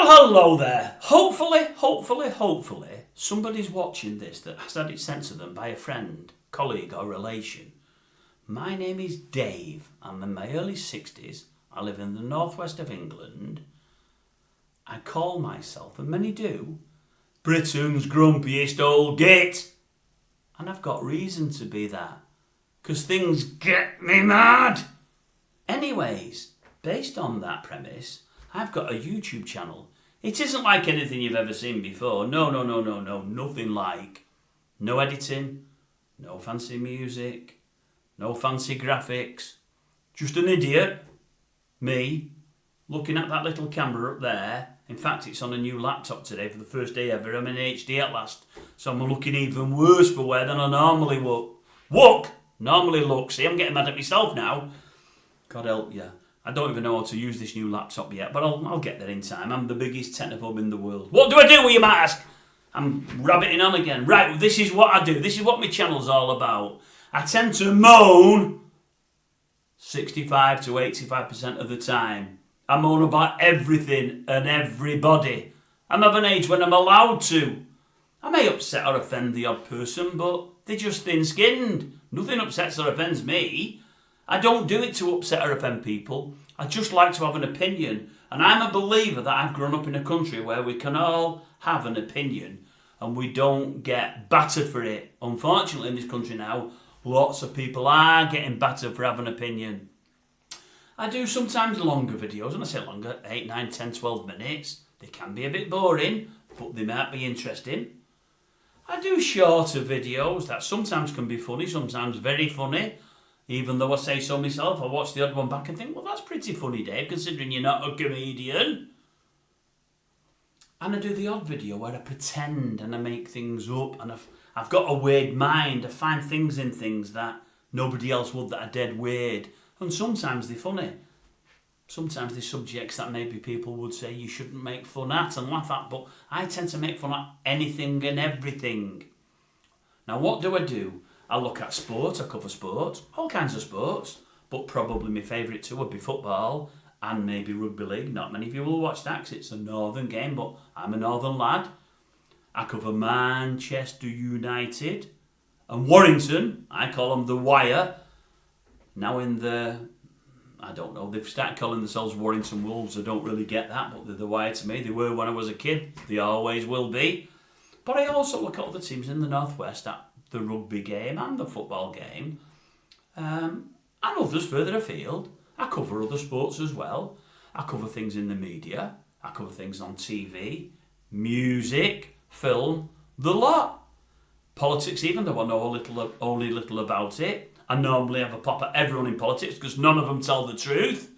Well, hello there. Hopefully, somebody's watching this that has had it sent to them by a friend, colleague or relation. My name is Dave. I'm in my early 60s. I live in the northwest of England. I call myself, and many do, Britain's grumpiest old git. And I've got reason to be that, because things get me mad. Anyways, based on that premise, I've got a YouTube channel. It isn't like anything you've ever seen before. No, nothing like. No editing, no fancy music, no fancy graphics. Just an idiot, me, looking at that little camera up there. In fact, it's on a new laptop today for the first day ever. I'm in HD at last, so I'm looking even worse for wear than I normally normally look. See, I'm getting mad at myself now. God help you. I don't even know how to use this new laptop yet, but I'll get there in time. I'm the biggest technophobe in the world. What do I do, you might ask? I'm rabbiting on again. Right, this is what I do. This is what my channel's all about. I tend to moan 65 to 85% of the time. I moan about everything and everybody. I'm of an age when I'm allowed to. I may upset or offend the odd person, but they're just thin-skinned. Nothing upsets or offends me. I don't do it to upset or offend people. I just like to have an opinion. And I'm a believer that I've grown up in a country where we can all have an opinion and we don't get battered for it. Unfortunately, in this country now, lots of people are getting battered for having an opinion. I do sometimes longer videos, and I say longer, 8, 9, 10, 12 minutes. They can be a bit boring, but they might be interesting. I do shorter videos that sometimes can be funny, sometimes very funny. Even though I say so myself, I watch the odd one back and think, well, that's pretty funny, Dave, considering you're not a comedian. And I do the odd video where I pretend and I make things up, and I've got a weird mind. I find things in things that nobody else would, that are dead weird. And sometimes they're funny. Sometimes they're subjects that maybe people would say you shouldn't make fun at and laugh at, but I tend to make fun at anything and everything. Now, what do? I look at sport, I cover sport, all kinds of sports, but probably my favourite two would be football and maybe rugby league. Not many of you will watch that because it's a northern game, but I'm a northern lad. I cover Manchester United and Warrington. I call them the Wire. Now I don't know, they've started calling themselves Warrington Wolves. I don't really get that, but they're the Wire to me. They were when I was a kid. They always will be. But I also look at other teams in the northwest at the rugby game and the football game, and others further afield. I cover other sports as well. I cover things in the media. I cover things on TV, music, film, the lot. Politics even, though I know only little about it. I normally have a pop at everyone in politics because none of them tell the truth.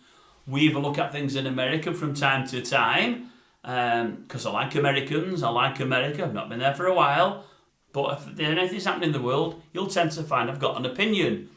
We even look at things in America from time to time because I like Americans. I like America. I've not been there for a while. But if anything's happening in the world, you'll tend to find I've got an opinion.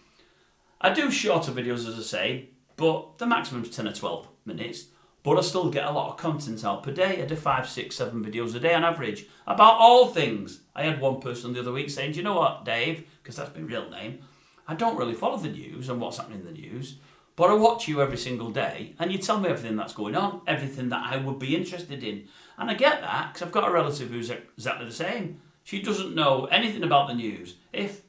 I do shorter videos, as I say, but the maximum's 10 or 12 minutes. But I still get a lot of content out per day. I do 5, 6, 7 videos a day on average about all things. I had one person the other week saying, do you know what, Dave, because that's my real name, I don't really follow the news and what's happening in the news, but I watch you every single day and you tell me everything that's going on, everything that I would be interested in. And I get that because I've got a relative who's exactly the same. She doesn't know anything about the news. If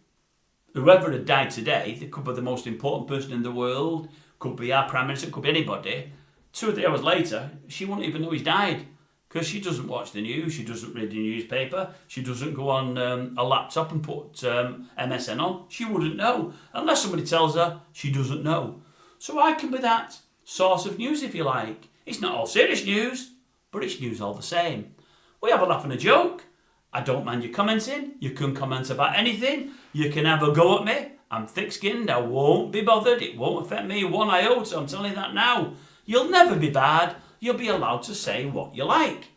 whoever had died today, they could be the most important person in the world, could be our Prime Minister, could be anybody. 2 or 3 hours later, she wouldn't even know he's died because she doesn't watch the news, she doesn't read the newspaper, she doesn't go on a laptop and put MSN on. She wouldn't know. Unless somebody tells her, she doesn't know. So I can be that source of news, if you like. It's not all serious news, but it's news all the same. We have a laugh and a joke. I don't mind you commenting. You can comment about anything. You can have a go at me. I'm thick-skinned. I won't be bothered. It won't affect me one iota. I'm telling you that now. You'll never be bad. You'll be allowed to say what you like.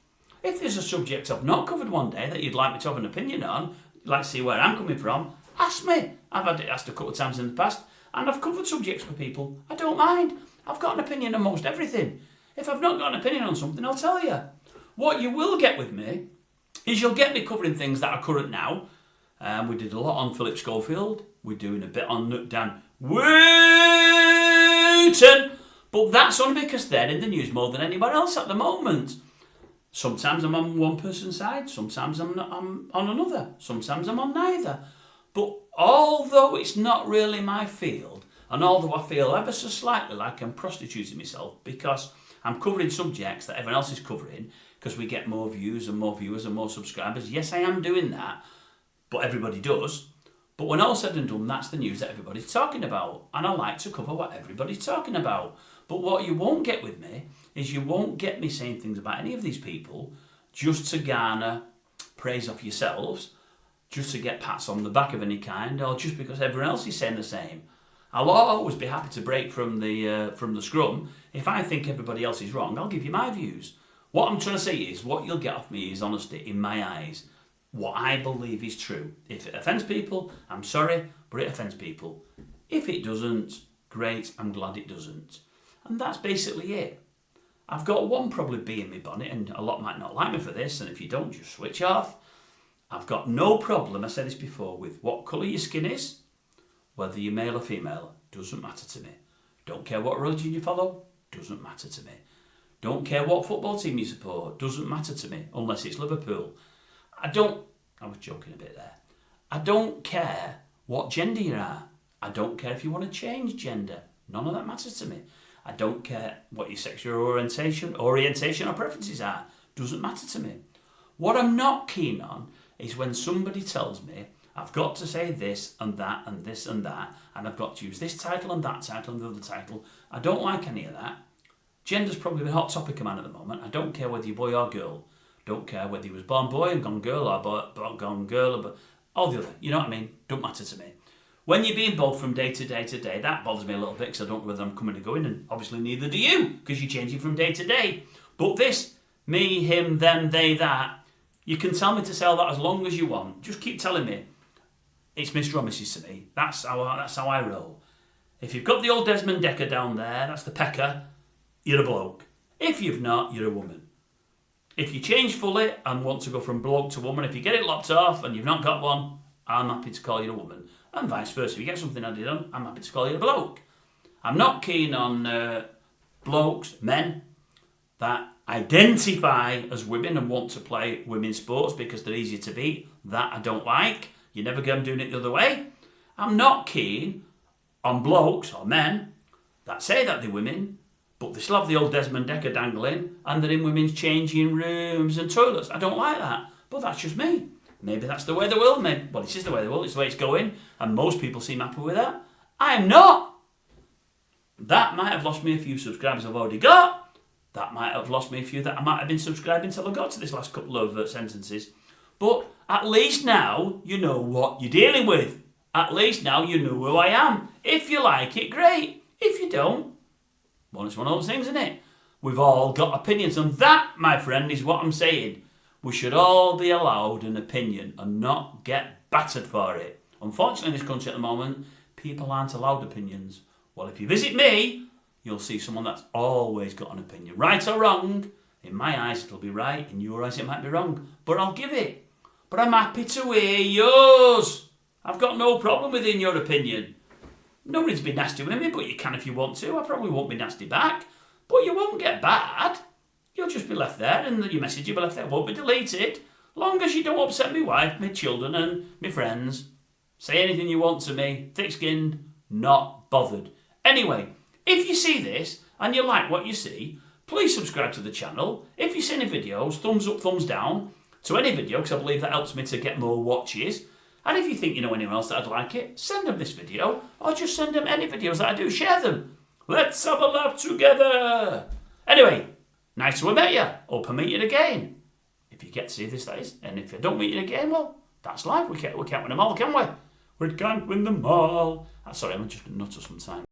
If there's a subject I've not covered one day that you'd like me to have an opinion on, you'd like to see where I'm coming from, ask me. I've had it asked a couple of times in the past, and I've covered subjects for people. I don't mind. I've got an opinion on most everything. If I've not got an opinion on something, I'll tell you. What you will get with me is you'll get me covering things that are current now. We did a lot on Philip Schofield. We're doing a bit on Dan Wooten. But that's only because they're in the news more than anybody else at the moment. Sometimes I'm on one person's side, sometimes I'm on another, sometimes I'm on neither. But although it's not really my field, and although I feel ever so slightly like I'm prostituting myself because I'm covering subjects that everyone else is covering, because we get more views and more viewers and more subscribers, yes, I am doing that, but everybody does. But when all said and done, that's the news that everybody's talking about, and I like to cover what everybody's talking about. But what you won't get with me is you won't get me saying things about any of these people just to garner praise off yourselves, just to get pats on the back of any kind, or just because everyone else is saying the same. I'll always be happy to break from the scrum. If I think everybody else is wrong, I'll give you my views. What I'm trying to say is, what you'll get off me is honesty in my eyes. What I believe is true. If it offends people, I'm sorry, but it offends people. If it doesn't, great, I'm glad it doesn't. And that's basically it. I've got one probably bee in my bonnet, and a lot might not like me for this, and if you don't, just switch off. I've got no problem, I said this before, with what colour your skin is, whether you're male or female, doesn't matter to me. Don't care what religion you follow, doesn't matter to me. Don't care what football team you support, doesn't matter to me, unless it's Liverpool. I was joking a bit there. I don't care what gender you are. I don't care if you want to change gender. None of that matters to me. I don't care what your sexual orientation or preferences are. Doesn't matter to me. What I'm not keen on is when somebody tells me I've got to say this and that and this and that, and I've got to use this title and that title and the other title. I don't like any of that. Gender's probably the hot topic of mine at the moment. I don't care whether you're boy or girl. Don't care whether he was born boy and gone girl, or gone girl, or all the other. You know what I mean? Don't matter to me. When you're being both from day to day to day, that bothers me a little bit because I don't know whether I'm coming and going, and obviously neither do you, because you're changing from day to day. But this, me, him, them, they, that, you can tell me to sell that as long as you want. Just keep telling me it's Mr. or Mrs. to me. That's how I roll. If you've got the old Desmond Decker down there, that's the pecker, you're a bloke. If you've not, you're a woman. If you change fully and want to go from bloke to woman, if you get it lopped off and you've not got one, I'm happy to call you a woman. And vice versa. If you get something added on, I'm happy to call you a bloke. I'm not keen on blokes, men, that identify as women and want to play women's sports because they're easier to beat. That I don't like. You never get them doing it the other way. I'm not keen on blokes or men that say that they're women, but they still have the old Desmond Decker dangling and they're in women's changing rooms and toilets. I don't like that, but that's just me. Maybe that's the way the world, well, this is the way the world, it's the way it's going, and most people seem happy with that. I'm not. That might have lost me a few subscribers I've already got. That might have lost me a few that I might have been subscribing until I got to this last couple of sentences. But at least now you know what you're dealing with. At least now you know who I am. If you like it, great. If you don't, well, it's one of those things, isn't it? We've all got opinions, and that, my friend, is what I'm saying. We should all be allowed an opinion and not get battered for it. Unfortunately, in this country at the moment, people aren't allowed opinions. Well, if you visit me, you'll see someone that's always got an opinion. Right or wrong, in my eyes it'll be right, in your eyes it might be wrong, but I'll give it. But I'm happy to hear yours. I've got no problem with hearing your opinion. Nobody's been nasty with me, but you can if you want to. I probably won't be nasty back, but you won't get bad. You'll just be left there, and your message will be left there. It won't be deleted. Long as you don't upset my wife, my children, and my friends. Say anything you want to me. Thick-skinned, not bothered. Anyway, if you see this and you like what you see, please subscribe to the channel. If you see any videos, thumbs up, thumbs down to any video, because I believe that helps me to get more watches. And if you think you know anyone else that'd like it, send them this video, or just send them any videos that I do. Share them. Let's have a laugh together. Anyway, nice to have met you. Hope I meet you again. If you get to see this, that is. And if I don't meet you again, well, that's life. We can't win them all, can we? We can't win them all. Sorry, I'm just a nutter sometimes.